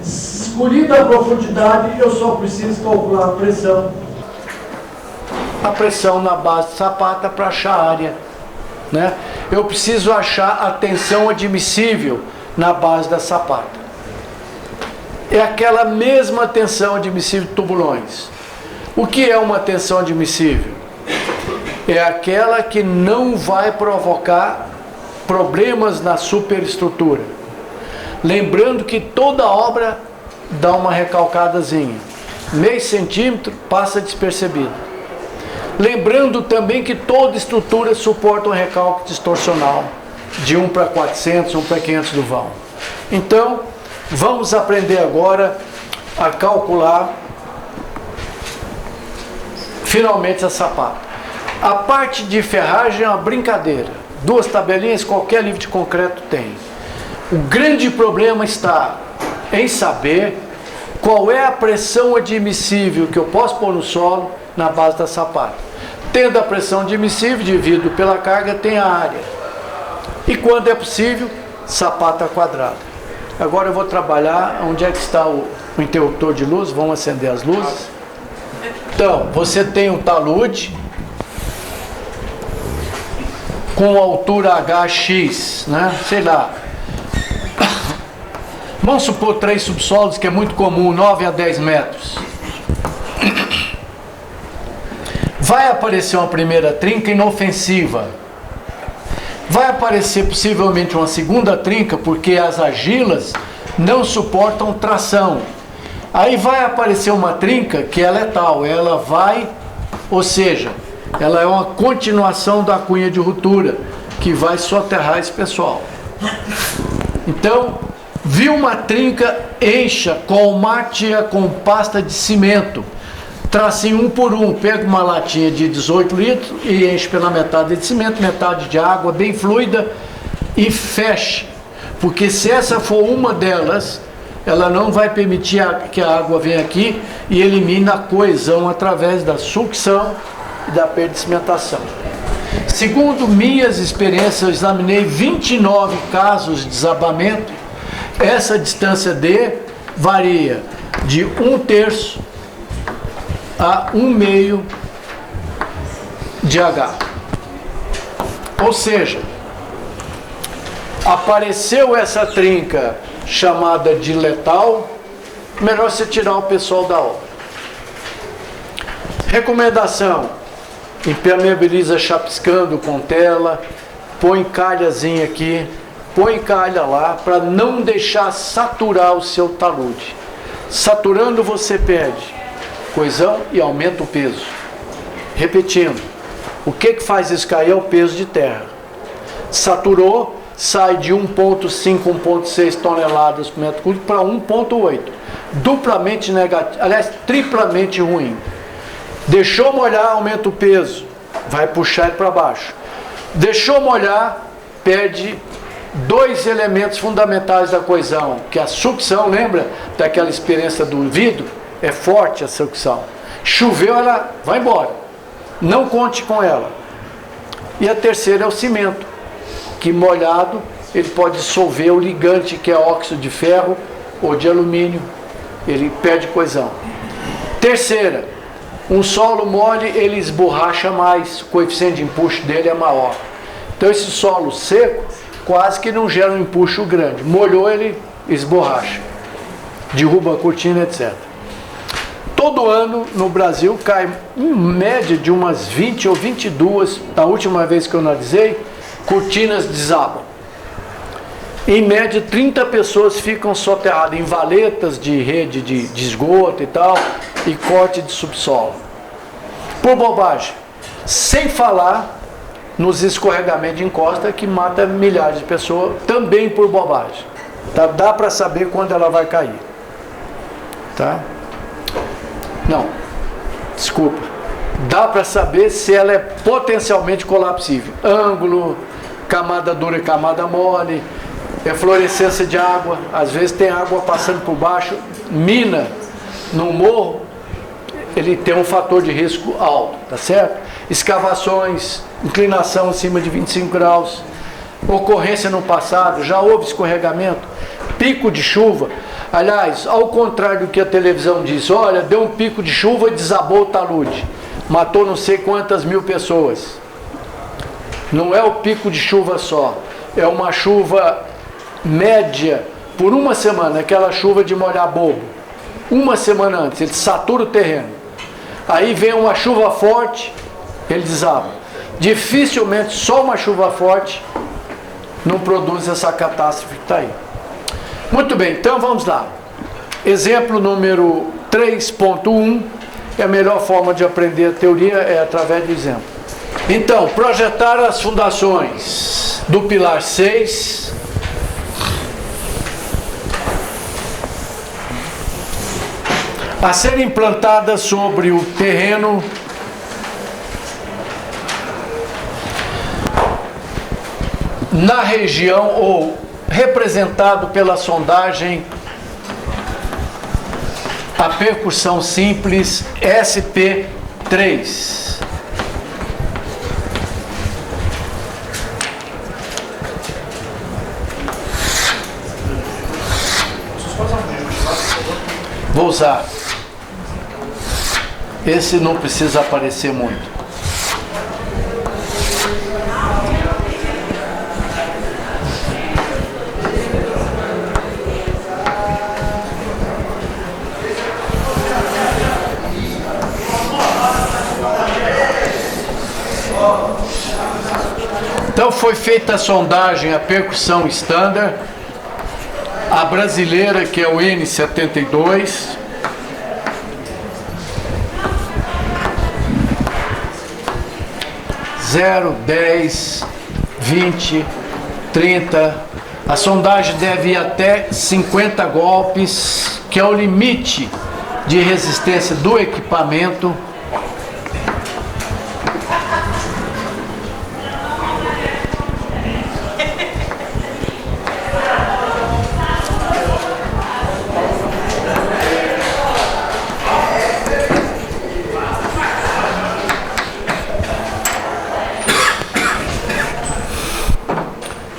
Escolhida a profundidade, eu só preciso calcular a pressão. A pressão na base de sapata para achar a área, né? Eu preciso achar a tensão admissível na base da sapata. É aquela mesma tensão admissível de tubulões. O que é uma tensão admissível? É aquela que não vai provocar problemas na superestrutura. Lembrando que toda obra dá uma recalcadazinha. Meio centímetro passa despercebido. Lembrando também que toda estrutura suporta um recalque distorcional de 1 para 400, 1 para 500 do vão. Então, vamos aprender agora a calcular finalmente a sapata. A parte de ferragem é uma brincadeira. 2 tabelinhas, qualquer livro de concreto tem. O grande problema está em saber qual é a pressão admissível que eu posso pôr no solo na base da sapata. Tendo a pressão admissível, dividido pela carga, tem a área. E quando é possível, sapata quadrada. Agora eu vou trabalhar, onde é que está o interruptor de luz, vamos acender as luzes. Então, você tem um talude com altura HX, né? Sei lá. Vamos supor 3 subsolos, que é muito comum, 9 a 10 metros. Vai aparecer uma primeira trinca inofensiva. Vai aparecer possivelmente uma segunda trinca, porque as argilas não suportam tração. Aí vai aparecer uma trinca que é letal, ela vai, ou seja, ela é uma continuação da cunha de ruptura, que vai soterrar esse pessoal. Então, viu uma trinca, encha com mátia, com pasta de cimento. Tracinho 1 por 1, pega uma latinha de 18 litros e enche pela metade de cimento, metade de água bem fluida e fecha. porque se essa for uma delas, ela não vai permitir que a água venha aqui e elimine a coesão através da sucção e da perda de cimentação. Segundo minhas experiências, eu examinei 29 casos de desabamento. Essa distância D varia de 1/3 a 1/2 de H. Ou seja, apareceu essa trinca chamada de letal, melhor você tirar o pessoal da obra. Recomendação: impermeabiliza chapiscando com tela, põe calhazinha aqui, põe calha lá, para não deixar saturar o seu talude. Saturando você perde coesão e aumenta o peso. Repetindo, o que faz isso cair é o peso de terra. Saturou, sai de 1,5, 1,6 toneladas por metro cúbico para 1,8. Duplamente negativo, aliás, triplamente ruim. Deixou molhar, aumenta o peso, vai puxar ele para baixo. Deixou molhar, perde dois elementos fundamentais da coesão, que é a sucção, lembra daquela experiência do vidro? É forte a sucção. Choveu, ela vai embora. Não conte com ela. E a terceira é o cimento, que molhado ele pode dissolver o ligante, que é óxido de ferro ou de alumínio, ele perde coesão. Terceira, um solo mole ele esborracha mais, o coeficiente de empuxo dele é maior. Então esse solo seco quase que não gera um empuxo grande, molhou ele esborracha, derruba a cortina, etc. Todo ano no Brasil cai em média de umas 20 ou 22, da última vez que eu analisei, cortinas desabam. Em média 30 pessoas ficam soterradas em valetas de rede de esgoto e tal, e corte de subsolo. Por bobagem. Sem falar nos escorregamentos de encosta que mata milhares de pessoas, também por bobagem. Tá? Dá para saber quando ela vai cair. Tá? Não, desculpa. Dá para saber se ela é potencialmente colapsível. Ângulo, camada dura e camada mole, eflorescência de água. Às vezes tem água passando por baixo. Mina no morro, ele tem um fator de risco alto, tá certo? Escavações, inclinação acima de 25 graus, ocorrência no passado, já houve escorregamento, pico de chuva. Aliás, ao contrário do que a televisão diz, olha, deu um pico de chuva e desabou o talude, matou não sei quantas mil pessoas. Não é o pico de chuva só, é uma chuva média por uma semana, aquela chuva de molhar bobo. Uma semana antes, ele satura o terreno. Aí vem uma chuva forte, ele desaba. Dificilmente só uma chuva forte não produz essa catástrofe que está aí. Muito bem, então vamos lá. Exemplo número 3.1, é a melhor forma de aprender a teoria é através do exemplo. Então, projetar as fundações do pilar 6. A serem implantadas sobre o terreno na região ou representado pela sondagem a percussão simples SP3. Vou usar. Esse não precisa aparecer muito. Então foi feita a sondagem, a percussão standard, a brasileira, que é o N72, zero, 10, 20, 30. A sondagem deve ir até 50 golpes, que é o limite de resistência do equipamento.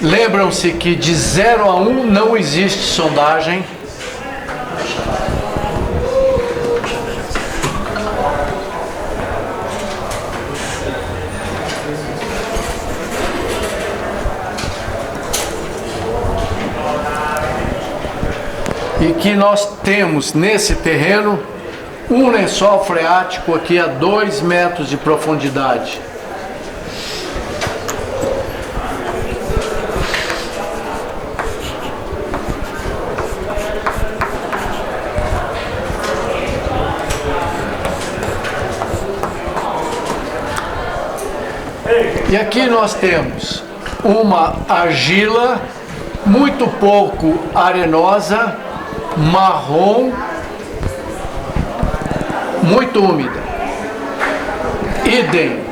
Lembram-se que de 0 a 1 não existe sondagem. E que nós temos nesse terreno um lençol freático aqui a 2 metros de profundidade. E aqui nós temos uma argila muito pouco arenosa, marrom, muito úmida. Idem.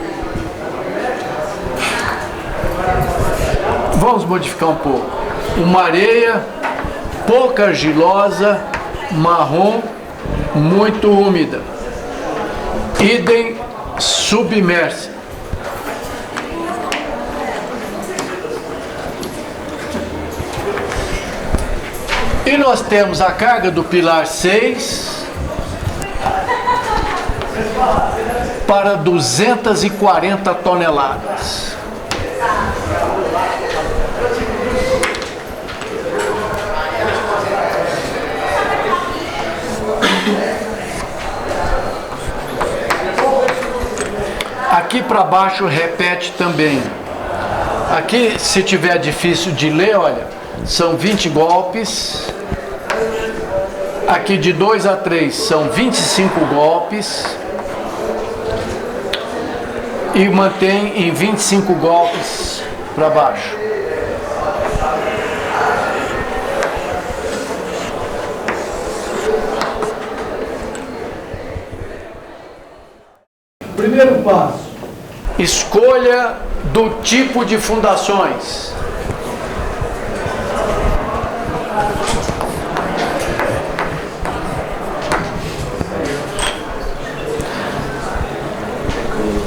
Vamos modificar um pouco. Uma areia pouco argilosa, marrom, muito úmida. Idem submersa. E nós temos a carga do pilar 6 para 240 toneladas. Aqui para baixo repete também. Aqui, se tiver difícil de ler, olha, são 20 golpes. Aqui de 2 a 3 são 25 golpes. E mantém em 25 golpes para baixo. Primeiro passo: escolha do tipo de fundações.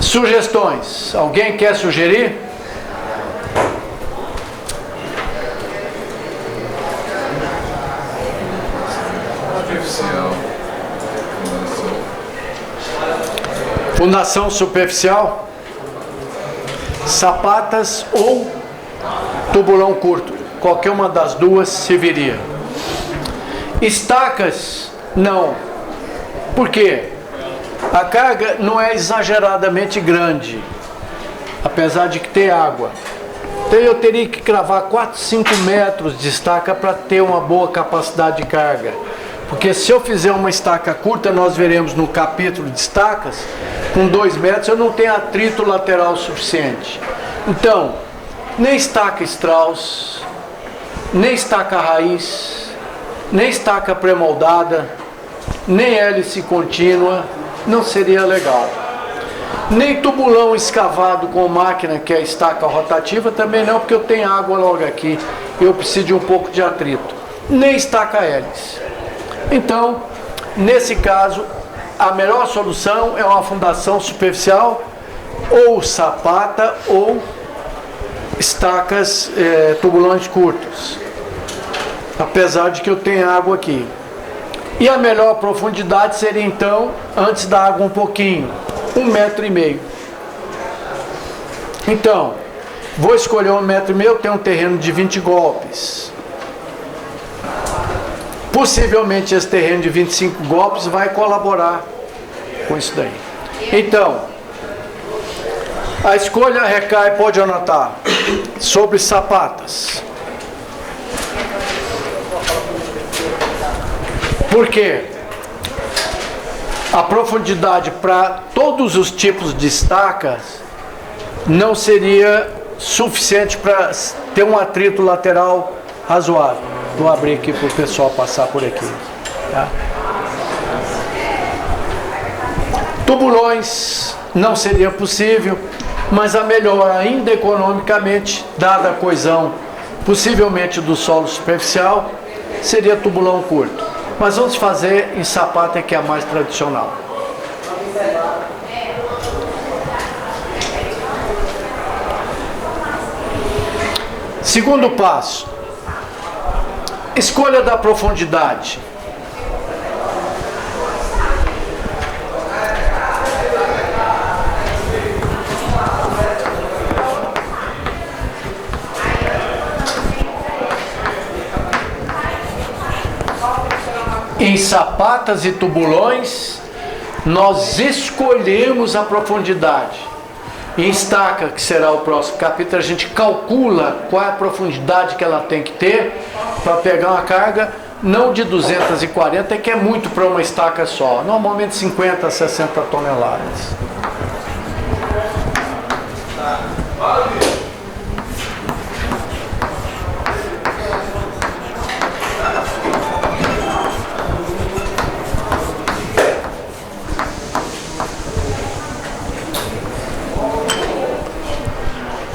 Sugestões. Alguém quer sugerir? Superficial. Fundação superficial, sapatas ou tubulão curto. Qualquer uma das duas serviria. Estacas, não. Por quê? A carga não é exageradamente grande, apesar de que ter água. Então eu teria que cravar 4, 5 metros de estaca para ter uma boa capacidade de carga. Porque se eu fizer uma estaca curta, nós veremos no capítulo de estacas, com 2 metros eu não tenho atrito lateral suficiente. Então, nem estaca Strauss, nem estaca raiz, nem estaca pré-moldada, nem hélice contínua, não seria legal. Nem tubulão escavado com máquina, que é a estaca rotativa, também não, porque eu tenho água logo aqui, eu preciso de um pouco de atrito. Nem estaca hélice. Então, nesse caso, a melhor solução é uma fundação superficial, ou sapata, ou estacas, tubulões curtos. Apesar de que eu tenho água aqui. E a melhor profundidade seria então, antes da água um pouquinho, 1,5 metro. Então, vou escolher 1,5 metro, eu tenho um terreno de 20 golpes. Possivelmente esse terreno de 25 golpes vai colaborar com isso daí. Então, a escolha recai, pode anotar, sobre sapatas. Por quê? A profundidade para todos os tipos de estacas não seria suficiente para ter um atrito lateral razoável. Vou abrir aqui para o pessoal passar por aqui. Tá? Tubulões não seria possível, mas a melhor ainda economicamente, dada a coesão possivelmente do solo superficial, seria tubulão curto. Mas vamos fazer em sapata, que é a mais tradicional. Segundo passo, escolha da profundidade. Em sapatas e tubulões, nós escolhemos a profundidade. Em estaca, que será o próximo capítulo, a gente calcula qual é a profundidade que ela tem que ter para pegar uma carga não de 240, que é muito para uma estaca só, normalmente 50 a 60 toneladas.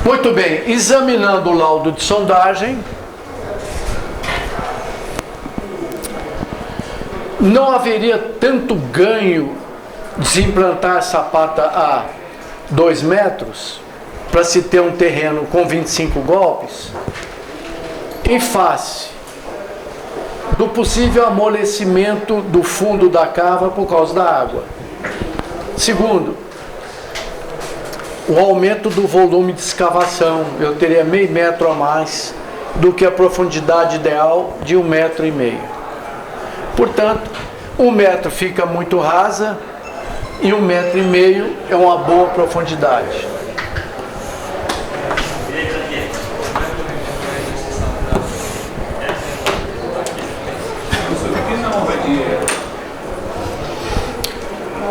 Muito bem, examinando o laudo de sondagem, não haveria tanto ganho de se implantar a sapata a 2 metros para se ter um terreno com 25 golpes, em face do possível amolecimento do fundo da cava por causa da água. Segundo, o aumento do volume de escavação. Eu teria meio metro a mais do que a profundidade ideal de 1,5 metro. Portanto, 1 metro fica muito rasa e 1,5 metro é uma boa profundidade.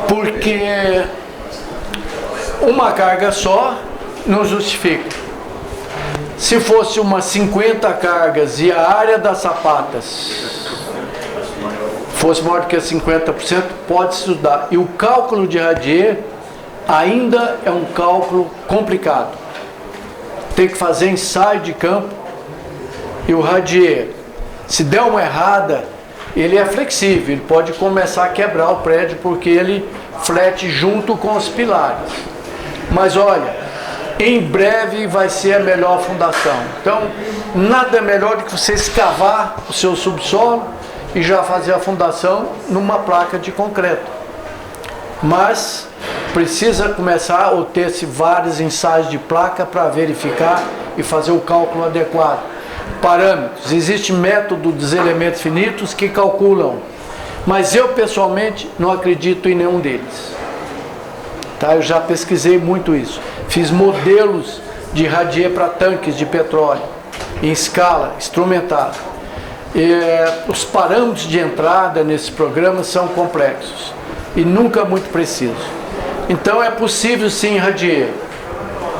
Porque uma carga só não justifica. Se fosse umas 50 cargas e a área das sapatas fosse maior do que 50%, pode se estudar. E o cálculo de Radier ainda é um cálculo complicado. Tem que fazer ensaio de campo. E o Radier, se der uma errada, ele é flexível, ele pode começar a quebrar o prédio porque ele flete junto com os pilares. Mas olha, em breve vai ser a melhor fundação. Então, nada melhor do que você escavar o seu subsolo e já fazer a fundação numa placa de concreto. Mas precisa começar ou ter-se vários ensaios de placa para verificar e fazer o cálculo adequado. Parâmetros, existe método dos elementos finitos que calculam, mas eu pessoalmente não acredito em nenhum deles. Tá, eu já pesquisei muito isso. Fiz modelos de Radier para tanques de petróleo, em escala, instrumentado. Os parâmetros de entrada nesse programa são complexos e nunca muito precisos. Então é possível sim Radier,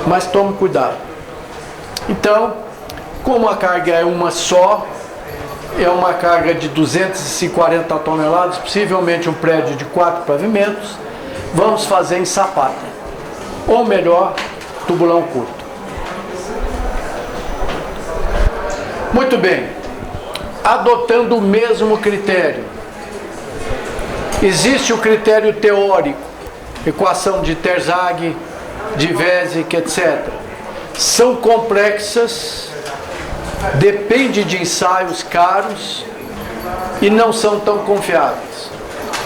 mas tome cuidado. Então, como a carga é uma só, é uma carga de 240 toneladas, possivelmente um prédio de 4 pavimentos, vamos fazer em sapata, ou melhor, tubulão curto. Muito bem, adotando o mesmo critério. Existe o critério teórico, equação de Terzaghi, de Vésic, etc. São complexas, depende de ensaios caros e não são tão confiáveis.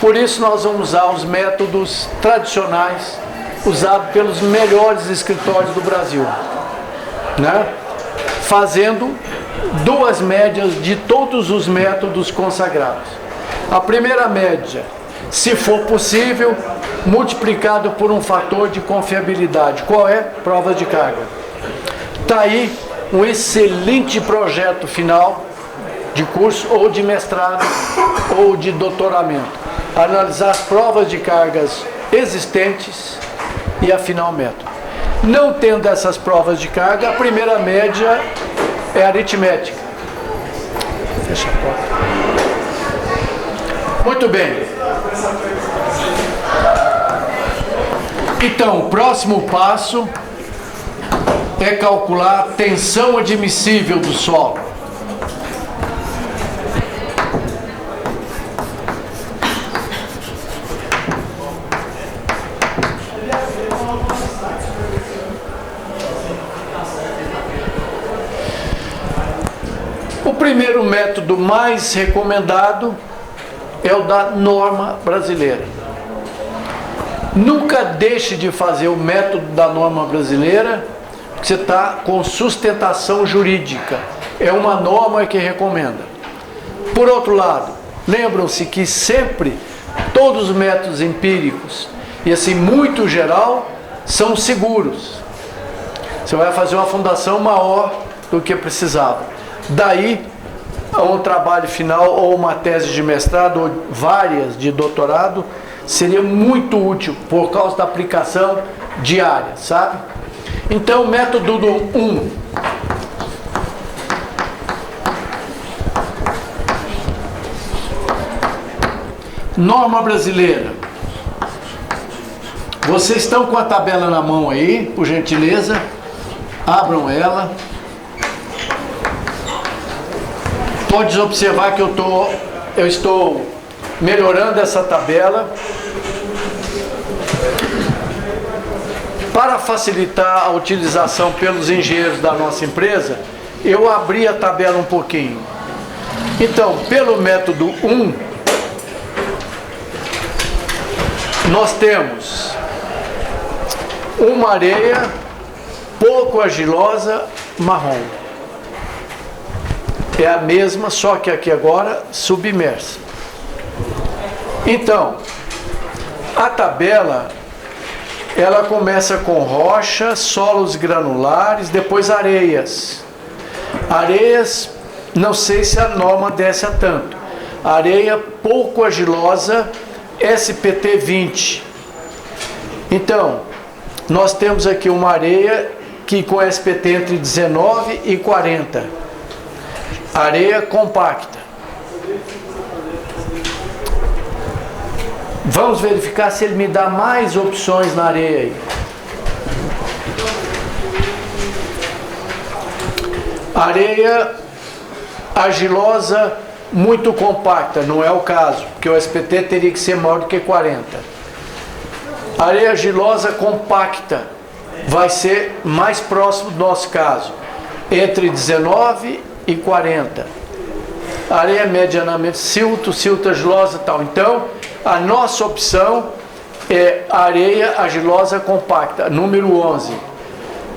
Por isso nós vamos usar os métodos tradicionais usados pelos melhores escritórios do Brasil, né? Fazendo 2 médias de todos os métodos consagrados. A primeira média, se for possível, multiplicado por um fator de confiabilidade. Qual é? Prova de carga. Está aí um excelente projeto final de curso ou de mestrado ou de doutoramento. Analisar as provas de cargas existentes e afinar o método. Não tendo essas provas de carga, a primeira média é aritmética. Fecha a porta. Muito bem. Então, o próximo passo é calcular a tensão admissível do solo. primeiro método mais recomendado é o da norma brasileira. Nunca deixe de fazer o método da norma brasileira, porque você está com sustentação jurídica. É uma norma que recomenda. Por outro lado, lembram-se que sempre todos os métodos empíricos, e assim muito geral, são seguros. Você vai fazer uma fundação maior do que precisava. Daí, um trabalho final ou uma tese de mestrado ou várias de doutorado seria muito útil por causa da aplicação diária, sabe? Então, método 1. Norma brasileira. Vocês estão com a tabela na mão aí, por gentileza? Abram ela. Pode observar que eu estou melhorando essa tabela. Para facilitar a utilização pelos engenheiros da nossa empresa, eu abri a tabela um pouquinho. Então, pelo método 1, nós temos uma areia pouco argilosa marrom. É a mesma, só que aqui agora submersa. Então, a tabela, ela começa com rocha, solos granulares, depois areias. Areias, não sei se a norma desce a tanto. Areia pouco argilosa, SPT 20. Então, nós temos aqui uma areia que com SPT entre 19 e 40. Areia compacta. Vamos verificar se ele me dá mais opções na areia aí. Areia argilosa muito compacta, não é o caso, porque o SPT teria que ser maior do que 40. Areia argilosa compacta vai ser mais próximo do nosso caso, entre 19 e 40. Areia medianamente silto argilosa e tal. Então, a nossa opção é areia argilosa compacta, número 11.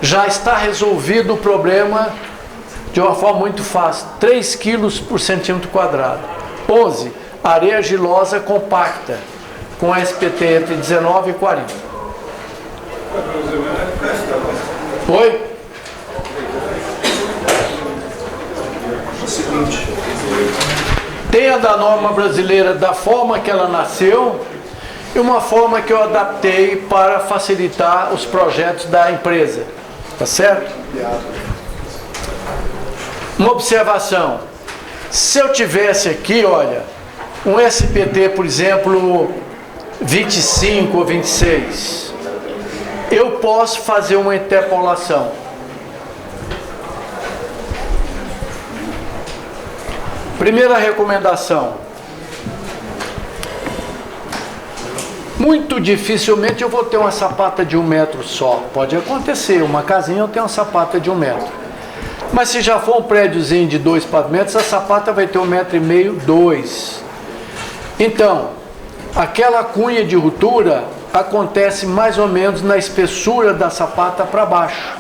Já está resolvido o problema de uma forma muito fácil, 3 kg por centímetro quadrado. 11, areia argilosa compacta, com SPT entre 19 e 40. Oi? Tem a da norma brasileira da forma que ela nasceu e uma forma que eu adaptei para facilitar os projetos da empresa. Tá certo? Uma observação. Se eu tivesse aqui, olha, um SPT, por exemplo, 25 ou 26, eu posso fazer uma interpolação. Primeira recomendação. Muito dificilmente eu vou ter uma sapata de 1 metro só. Pode acontecer, uma casinha eu tenho uma sapata de 1 metro. Mas se já for um prédiozinho de 2 pavimentos, a sapata vai ter 1,5 metros, 2. Então, aquela cunha de ruptura acontece mais ou menos na espessura da sapata para baixo.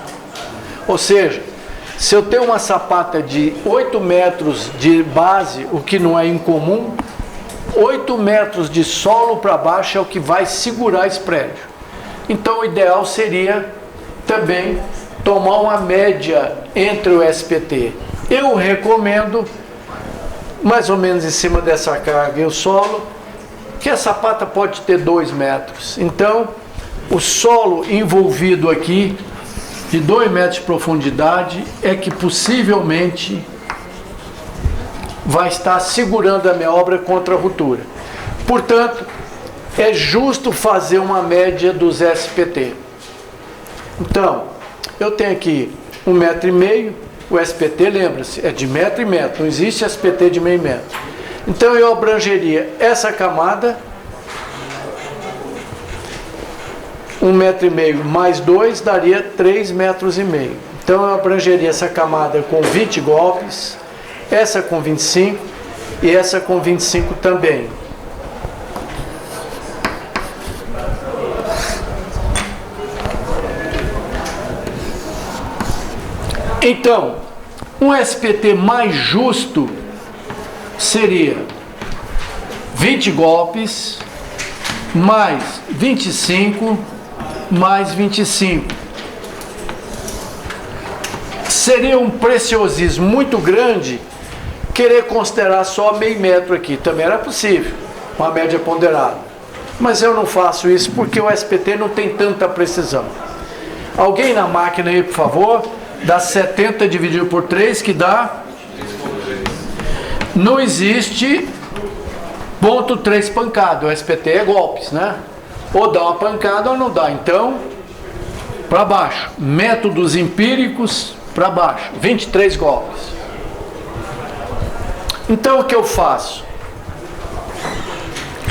Ou seja, se eu tenho uma sapata de 8 metros de base, o que não é incomum, 8 metros de solo para baixo é o que vai segurar esse prédio. Então o ideal seria também tomar uma média entre o SPT. Eu recomendo, mais ou menos em cima dessa carga e o solo, que a sapata pode ter 2 metros. Então, o solo envolvido aqui, de 2 metros de profundidade, é que possivelmente vai estar segurando a minha obra contra a ruptura. Portanto, é justo fazer uma média dos SPT. Então, eu tenho aqui 1,5 metro, o SPT, lembra-se, é de metro e metro, não existe SPT de meio metro. Então eu abrangeria essa camada, 1,5 metro mais 2 daria 3,5 metros. Então eu abrangeria essa camada com 20 golpes, essa com 25 e essa com 25 também. Então, um SPT mais justo seria 20 golpes mais 25 mais 25. Seria um preciosismo muito grande querer considerar só meio metro aqui. Também era possível, uma média ponderada. Mas eu não faço isso porque o SPT não tem tanta precisão. Alguém na máquina aí, por favor, dá 70 dividido por 3, que dá... Não existe ponto 3 pancada. O SPT é golpes, né? Ou dá uma pancada ou não dá. Então, para baixo. Métodos empíricos, para baixo. 23 golpes. Então, o que eu faço?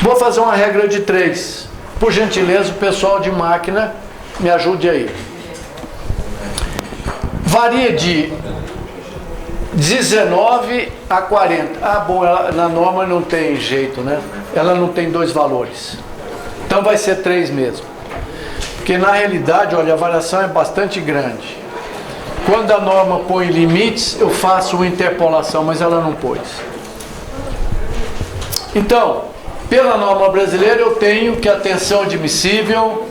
Vou fazer uma regra de 3. Por gentileza, o pessoal de máquina, me ajude aí. Varia de 19 a 40. Ah, bom, ela, na norma não tem jeito, né? Ela não tem 2 valores. Então vai ser 3 mesmo. Porque na realidade, olha, a variação é bastante grande. Quando a norma põe limites, eu faço uma interpolação, mas ela não pôs. Então, pela norma brasileira, eu tenho que a tensão admissível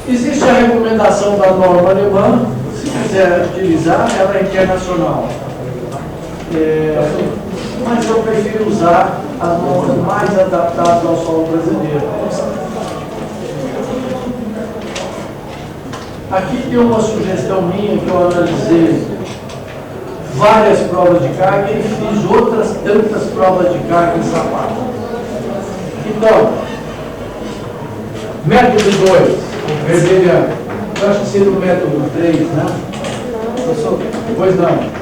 existe a recomendação da norma alemã, se quiser utilizar, ela é internacional. Mas eu prefiro usar as normas mais adaptadas ao solo brasileiro. Aqui tem uma sugestão minha que eu analisei várias provas de carga e fiz outras tantas provas de carga em sapato. Então, método 2, vermelhando. Eu acho que seria o método 3, né? Pois não.